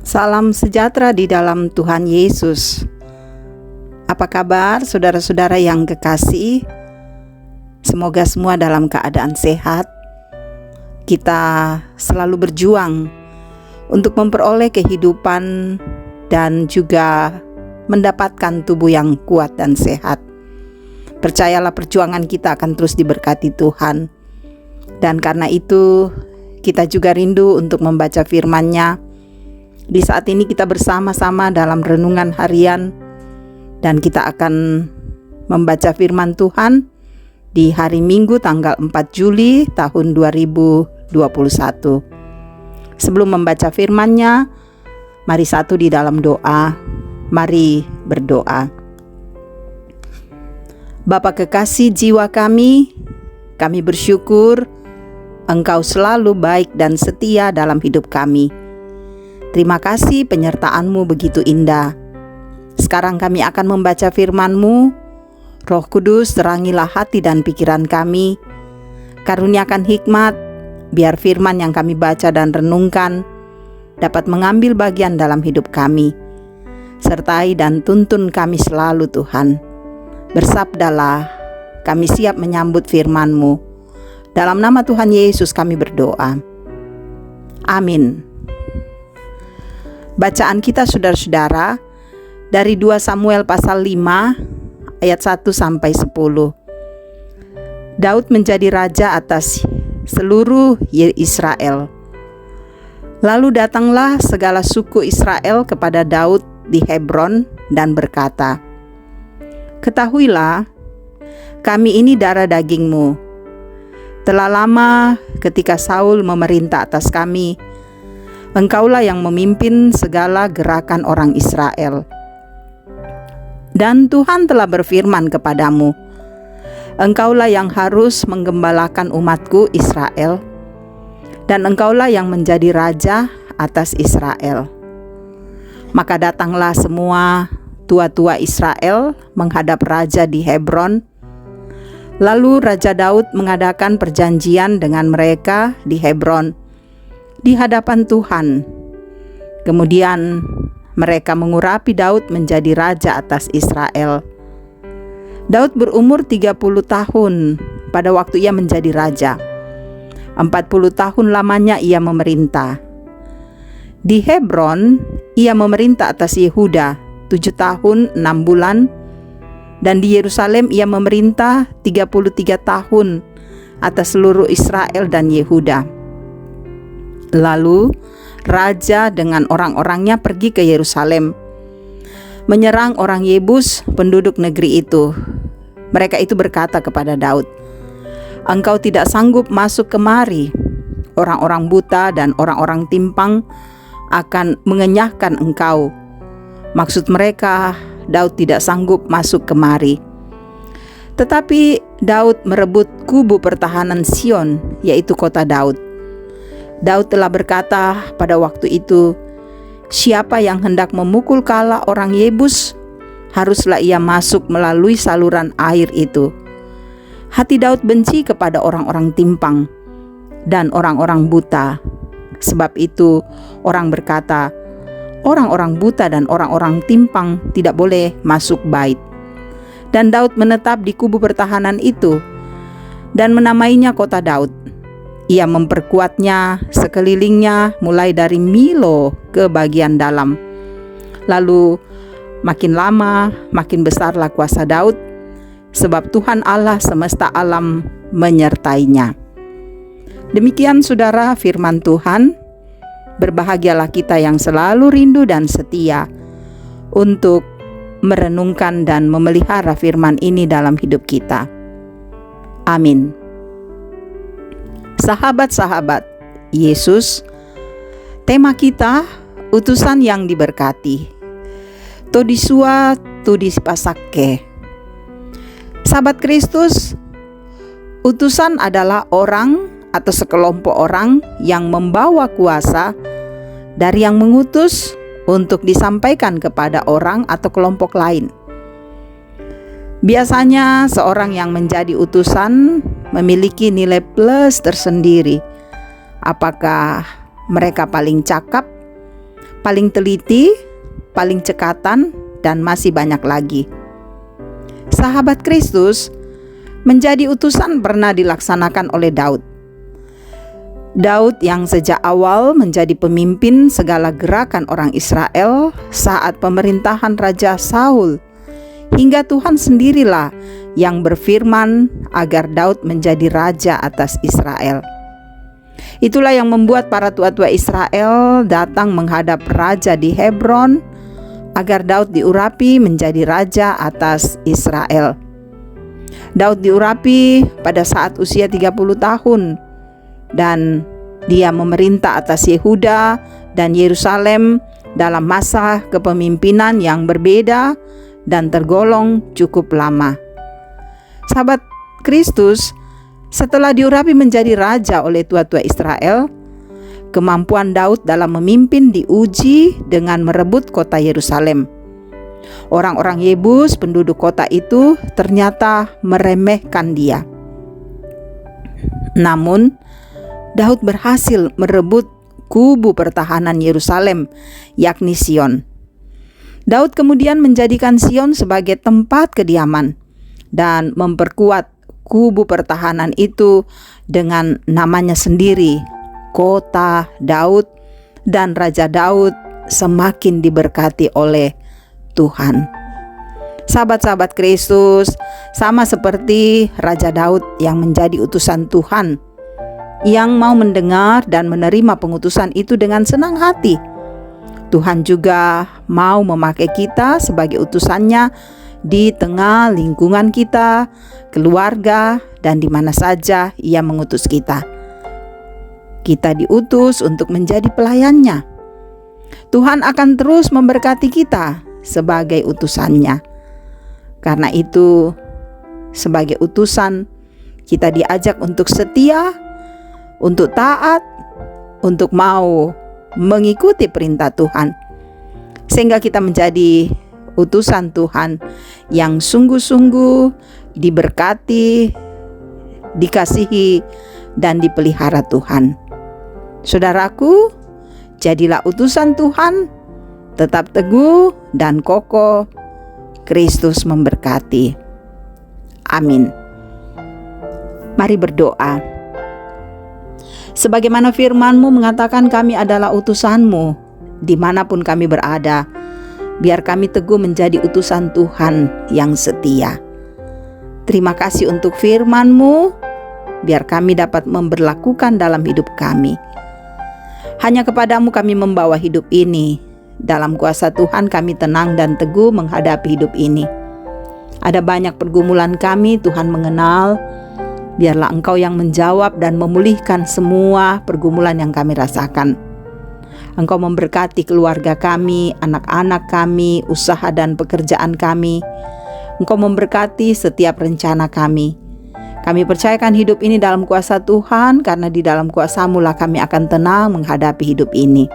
Salam sejahtera di dalam Tuhan Yesus. Apa kabar saudara-saudara yang kekasih? Semoga semua dalam keadaan sehat. Kita selalu berjuang untuk memperoleh kehidupan dan juga mendapatkan tubuh yang kuat dan sehat. Percayalah, perjuangan kita akan terus diberkati Tuhan. Dan karena itu kita juga rindu untuk membaca firman-Nya. Di saat ini kita bersama-sama dalam renungan harian dan kita akan membaca firman Tuhan di hari Minggu tanggal 4 Juli tahun 2021. Sebelum membaca firman-Nya, mari satu di dalam doa. Mari berdoa. Bapa kekasih jiwa kami bersyukur Engkau selalu baik dan setia dalam hidup kami. Terima kasih penyertaan-Mu begitu indah. Sekarang kami akan membaca firman-Mu. Roh Kudus, terangilah hati dan pikiran kami. Karuniakan hikmat, biar firman yang kami baca dan renungkan dapat mengambil bagian dalam hidup kami. Sertai dan tuntun kami selalu Tuhan. Bersabdalah, kami siap menyambut firman-Mu. Dalam nama Tuhan Yesus kami berdoa. Amin. Bacaan kita saudara-saudara dari 2 Samuel pasal 5 ayat 1 sampai 10. Daud menjadi raja atas seluruh Israel. Lalu datanglah segala suku Israel kepada Daud di Hebron dan berkata, "Ketahuilah, kami ini darah dagingmu. Telah lama ketika Saul memerintah atas kami, Engkaulah yang memimpin segala gerakan orang Israel. Dan Tuhan telah berfirman kepadamu, Engkaulah yang harus menggembalakan umatku Israel, dan Engkaulah yang menjadi raja atas Israel." Maka datanglah semua tua-tua Israel menghadap raja di Hebron. Lalu Raja Daud mengadakan perjanjian dengan mereka di Hebron di hadapan Tuhan. Kemudian mereka mengurapi Daud menjadi raja atas Israel. Daud berumur 30 tahun pada waktu ia menjadi raja. 40 tahun lamanya ia memerintah. Di Hebron ia memerintah atas Yehuda 7 tahun 6 bulan, dan di Yerusalem ia memerintah 33 tahun atas seluruh Israel dan Yehuda. Lalu raja dengan orang-orangnya pergi ke Yerusalem, menyerang orang Yebus, penduduk negeri itu. Mereka itu berkata kepada Daud, "Engkau tidak sanggup masuk kemari. Orang-orang buta dan orang-orang timpang akan mengenyahkan engkau." Maksud mereka, Daud tidak sanggup masuk kemari. Tetapi Daud merebut kubu pertahanan Sion, yaitu kota Daud. Daud telah berkata pada waktu itu, "Siapa yang hendak memukul kalah orang Yebus, haruslah ia masuk melalui saluran air itu." Hati Daud benci kepada orang-orang timpang dan orang-orang buta. Sebab itu orang berkata, orang-orang buta dan orang-orang timpang tidak boleh masuk bait. Dan Daud menetap di kubu pertahanan itu dan menamainya kota Daud. Ia memperkuatnya sekelilingnya mulai dari Milo ke bagian dalam. Lalu makin lama makin besarlah kuasa Daud, sebab Tuhan Allah semesta alam menyertainya. Demikian saudara firman Tuhan. Berbahagialah kita yang selalu rindu dan setia untuk merenungkan dan memelihara firman ini dalam hidup kita. Amin. Sahabat-sahabat Yesus, tema kita utusan yang diberkati. Todisua tudispasakke. Sahabat Kristus, utusan adalah orang atau sekelompok orang yang membawa kuasa dari yang mengutus untuk disampaikan kepada orang atau kelompok lain. Biasanya seorang yang menjadi utusan memiliki nilai plus tersendiri. Apakah mereka paling cakap, paling teliti, paling cekatan, dan masih banyak lagi. Sahabat Kristus, menjadi utusan pernah dilaksanakan oleh Daud. Daud yang sejak awal menjadi pemimpin segala gerakan orang Israel saat pemerintahan Raja Saul, hingga Tuhan sendirilah yang berfirman agar Daud menjadi raja atas Israel. Itulah yang membuat para tua-tua Israel datang menghadap raja di Hebron agar Daud diurapi menjadi raja atas Israel. Daud diurapi pada saat usia 30 tahun dan dia memerintah atas Yehuda dan Yerusalem dalam masa kepemimpinan yang berbeda dan tergolong cukup lama. Sahabat Kristus, setelah diurapi menjadi raja oleh tua-tua Israel, kemampuan Daud dalam memimpin diuji dengan merebut kota Yerusalem. Orang-orang Yebus, penduduk kota itu, ternyata meremehkan dia. Namun, Daud berhasil merebut kubu pertahanan Yerusalem, yakni Sion. Daud kemudian menjadikan Sion sebagai tempat kediaman dan memperkuat kubu pertahanan itu dengan namanya sendiri, Kota Daud, dan Raja Daud semakin diberkati oleh Tuhan. Sahabat-sahabat Kristus, sama seperti Raja Daud yang menjadi utusan Tuhan, yang mau mendengar dan menerima pengutusan itu dengan senang hati. Tuhan juga mau memakai kita sebagai utusannya di tengah lingkungan kita, keluarga, dan di mana saja Ia mengutus kita. Kita diutus untuk menjadi pelayannya. Tuhan akan terus memberkati kita sebagai utusannya. Karena itu, sebagai utusan, kita diajak untuk setia, untuk taat, untuk mau mengikuti perintah Tuhan, sehingga kita menjadi utusan Tuhan yang sungguh-sungguh diberkati, dikasihi, dan dipelihara Tuhan. Saudaraku, jadilah utusan Tuhan, tetap teguh dan kokoh. Kristus memberkati. Amin. Mari berdoa. Sebagaimana firman-Mu mengatakan, kami adalah utusan-Mu dimanapun kami berada. Biar kami teguh menjadi utusan Tuhan yang setia. Terima kasih untuk firman-Mu, biar kami dapat memberlakukan dalam hidup kami. Hanya kepadamu kami membawa hidup ini. Dalam kuasa Tuhan kami tenang dan teguh menghadapi hidup ini. Ada banyak pergumulan kami, Tuhan mengenal. Biarlah Engkau yang menjawab dan memulihkan semua pergumulan yang kami rasakan. Engkau memberkati keluarga kami, anak-anak kami, usaha dan pekerjaan kami. Engkau memberkati setiap rencana kami. Kami percayakan hidup ini dalam kuasa Tuhan, karena di dalam kuasa-Mu lah kami akan tenang menghadapi hidup ini.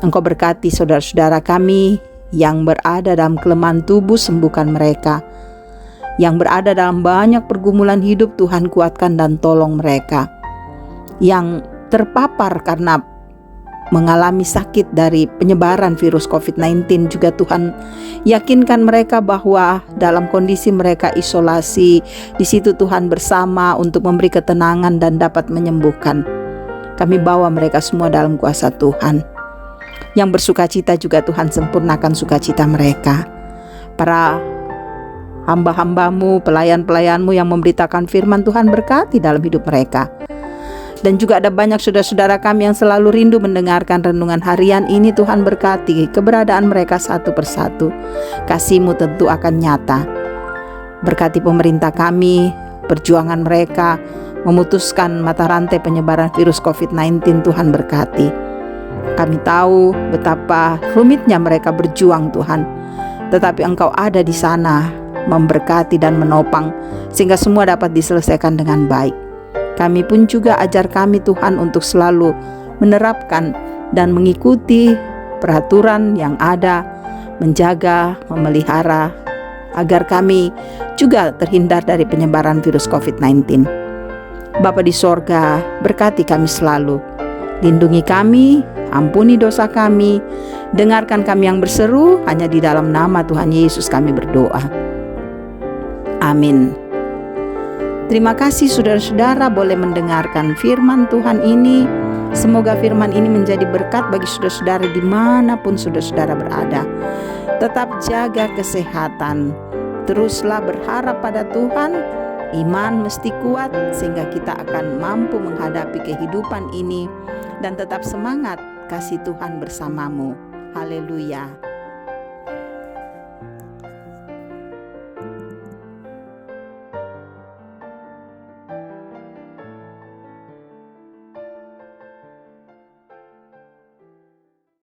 Engkau berkati saudara-saudara kami yang berada dalam kelemahan tubuh, sembuhkan mereka. Yang berada dalam banyak pergumulan hidup, Tuhan kuatkan dan tolong mereka. Yang terpapar karena mengalami sakit dari penyebaran virus COVID-19 juga Tuhan yakinkan mereka bahwa dalam kondisi mereka isolasi, di situ Tuhan bersama untuk memberi ketenangan dan dapat menyembuhkan. Kami bawa mereka semua dalam kuasa Tuhan. Yang bersukacita juga Tuhan sempurnakan sukacita mereka. Para hamba-hamba-Mu, pelayan-pelayan-Mu yang memberitakan firman Tuhan, berkati dalam hidup mereka. Dan juga ada banyak saudara-saudara kami yang selalu rindu mendengarkan renungan harian ini. Tuhan berkati keberadaan mereka satu persatu. Kasih-Mu tentu akan nyata. Berkati pemerintah kami, perjuangan mereka memutuskan mata rantai penyebaran virus COVID-19. Tuhan berkati. Kami tahu betapa rumitnya mereka berjuang, Tuhan. Tetapi Engkau ada di sana memberkati dan menopang sehingga semua dapat diselesaikan dengan baik. Kami pun juga ajar kami, Tuhan, untuk selalu menerapkan dan mengikuti peraturan yang ada, menjaga, memelihara, agar kami juga terhindar dari penyebaran virus COVID-19. Bapa di sorga, berkati kami selalu. Lindungi kami, ampuni dosa kami, dengarkan kami yang berseru, hanya di dalam nama Tuhan Yesus kami berdoa. Amin. Terima kasih saudara-saudara boleh mendengarkan firman Tuhan ini. Semoga firman ini menjadi berkat bagi saudara-saudara dimanapun saudara-saudara berada. Tetap jaga kesehatan, teruslah berharap pada Tuhan. Iman mesti kuat sehingga kita akan mampu menghadapi kehidupan ini. Dan tetap semangat, kasih Tuhan bersamamu. Haleluya.